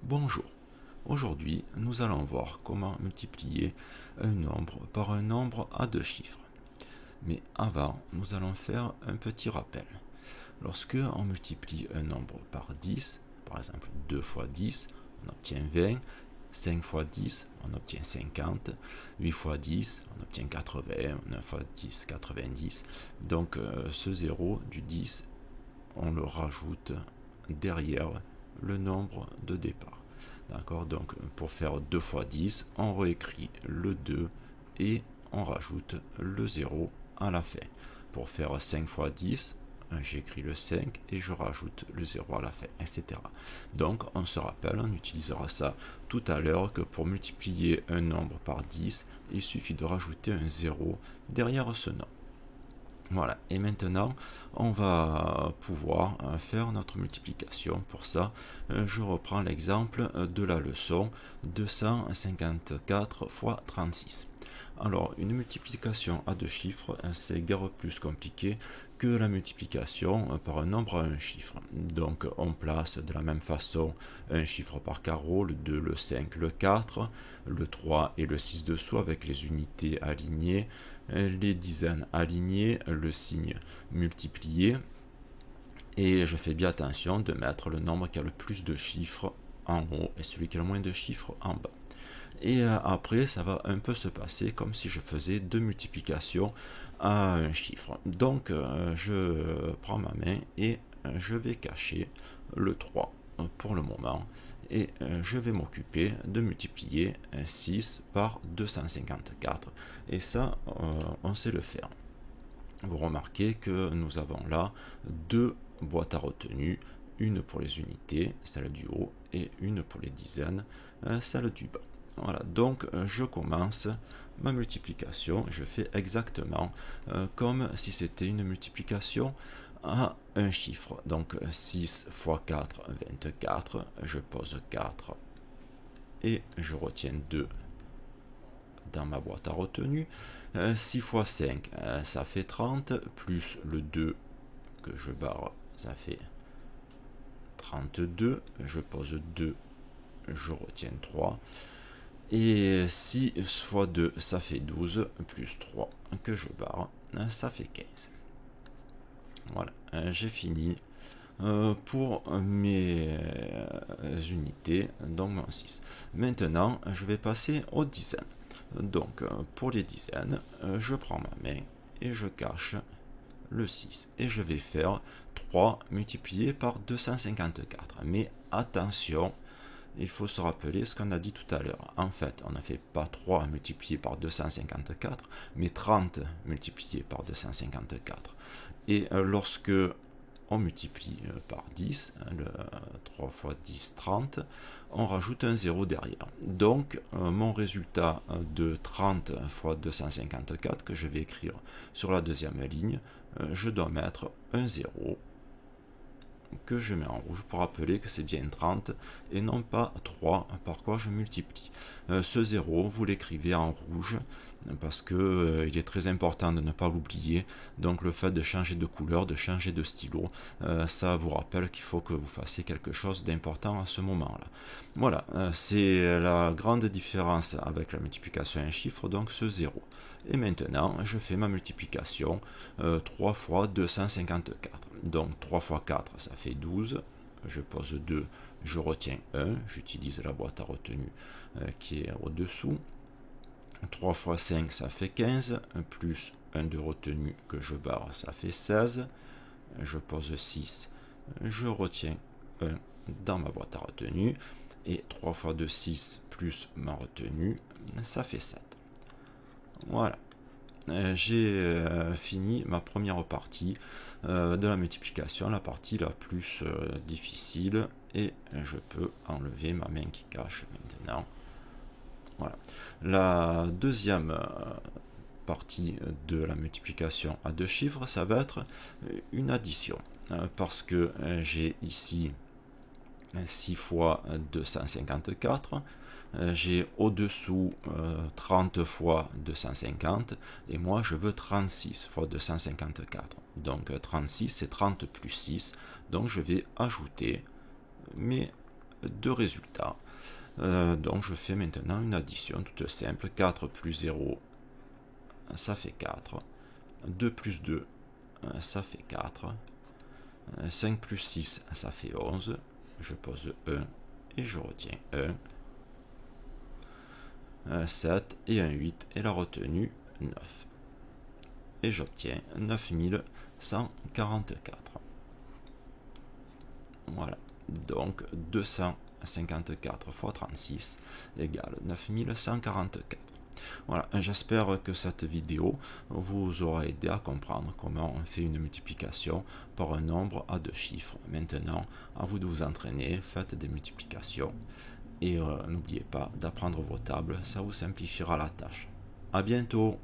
Bonjour, aujourd'hui nous allons voir comment multiplier un nombre par un nombre à deux chiffres. Mais avant, nous allons faire un petit rappel. Lorsque on multiplie un nombre par 10, par exemple 2 fois 10, on obtient 20, 5 fois 10, on obtient 50, 8 fois 10, on obtient 80, 9 fois 10, 90. Donc ce 0 du 10, on le rajoute derrière le nombre de départ. D'accord. Donc pour faire 2 fois 10, on réécrit le 2 et on rajoute le 0 à la fin. Pour faire 5 fois 10, j'écris le 5 et je rajoute le 0 à la fin, etc. Donc on se rappelle, on utilisera ça tout à l'heure, que pour multiplier un nombre par 10, il suffit de rajouter un 0 derrière ce nombre. Voilà, et maintenant on va pouvoir faire notre multiplication. Pour ça, je reprends l'exemple de la leçon 254 fois 36. Alors, une multiplication à deux chiffres, c'est guère plus compliqué que la multiplication par un nombre à un chiffre. Donc, on place de la même façon un chiffre par carreau, le 2, le 5, le 4, le 3 et le 6 dessous avec les unités alignées, les dizaines alignées, le signe multiplié. Et je fais bien attention de mettre le nombre qui a le plus de chiffres en haut et celui qui a le moins de chiffres en bas. Et après, ça va un peu se passer comme si je faisais deux multiplications à un chiffre. Donc, je prends ma main et je vais cacher le 3 pour le moment. Et je vais m'occuper de multiplier 6 par 254. Et ça, on sait le faire. Vous remarquez que nous avons là deux boîtes à retenue, une pour les unités, celle du haut, et une pour les dizaines, celle du bas. Voilà, donc je commence ma multiplication, je fais exactement comme si c'était une multiplication à un chiffre. Donc 6 fois 4, 24, je pose 4 et je retiens 2 dans ma boîte à retenue. 6 fois 5, ça fait 30, plus le 2 que je barre, ça fait 32, je pose 2, je retiens 3. Et 6 fois 2, ça fait 12, plus 3 que je barre, ça fait 15. Voilà, j'ai fini pour mes unités, donc mon 6. Maintenant, je vais passer aux dizaines. Donc, pour les dizaines, je prends ma main et je cache le 6. Et je vais faire 3 multiplié par 254. Mais attention, il faut se rappeler ce qu'on a dit tout à l'heure. En fait, on ne fait pas 3 multiplié par 254, mais 30 multiplié par 254. Et lorsque on multiplie par 10, le 3 fois 10, 30, on rajoute un 0 derrière. Donc, mon résultat de 30 fois 254, que je vais écrire sur la deuxième ligne, je dois mettre un 0 que je mets en rouge pour rappeler que c'est bien 30 et non pas 3 par quoi je multiplie. Ce 0, vous l'écrivez en rouge parce que il est très important de ne pas l'oublier. Donc le fait de changer de couleur, de changer de stylo, ça vous rappelle qu'il faut que vous fassiez quelque chose d'important à ce moment-là. Voilà, c'est la grande différence avec la multiplication à un chiffre, donc ce 0. Et maintenant, je fais ma multiplication 3 fois 254. Donc 3 fois 4, ça fait 12. Je pose 2, je retiens 1. J'utilise la boîte à retenue qui est au-dessous. 3 fois 5, ça fait 15. Plus 1 de retenue que je barre, ça fait 16. Je pose 6. Je retiens 1 dans ma boîte à retenue. Et 3 fois 2, 6, plus ma retenue, ça fait 7. Voilà. J'ai fini ma première partie de la multiplication, la partie la plus difficile, et je peux enlever ma main qui cache maintenant. Voilà. La deuxième partie de la multiplication à deux chiffres, ça va être une addition, parce que j'ai ici 6 fois 254, j'ai au-dessous 30 fois 250, et moi je veux 36 fois 254. Donc 36 c'est 30 plus 6, donc je vais ajouter mes deux résultats. Donc je fais maintenant une addition toute simple. 4 plus 0, ça fait 4. 2 plus 2, ça fait 4. 5 plus 6, ça fait 11. Je pose 1 et je retiens 1. 7 et un 8 et la retenue 9. Et j'obtiens 9144. Voilà. Donc 254 fois 36 égale 9144. Voilà, j'espère que cette vidéo vous aura aidé à comprendre comment on fait une multiplication par un nombre à deux chiffres. Maintenant, à vous de vous entraîner, faites des multiplications et n'oubliez pas d'apprendre vos tables, ça vous simplifiera la tâche. À bientôt!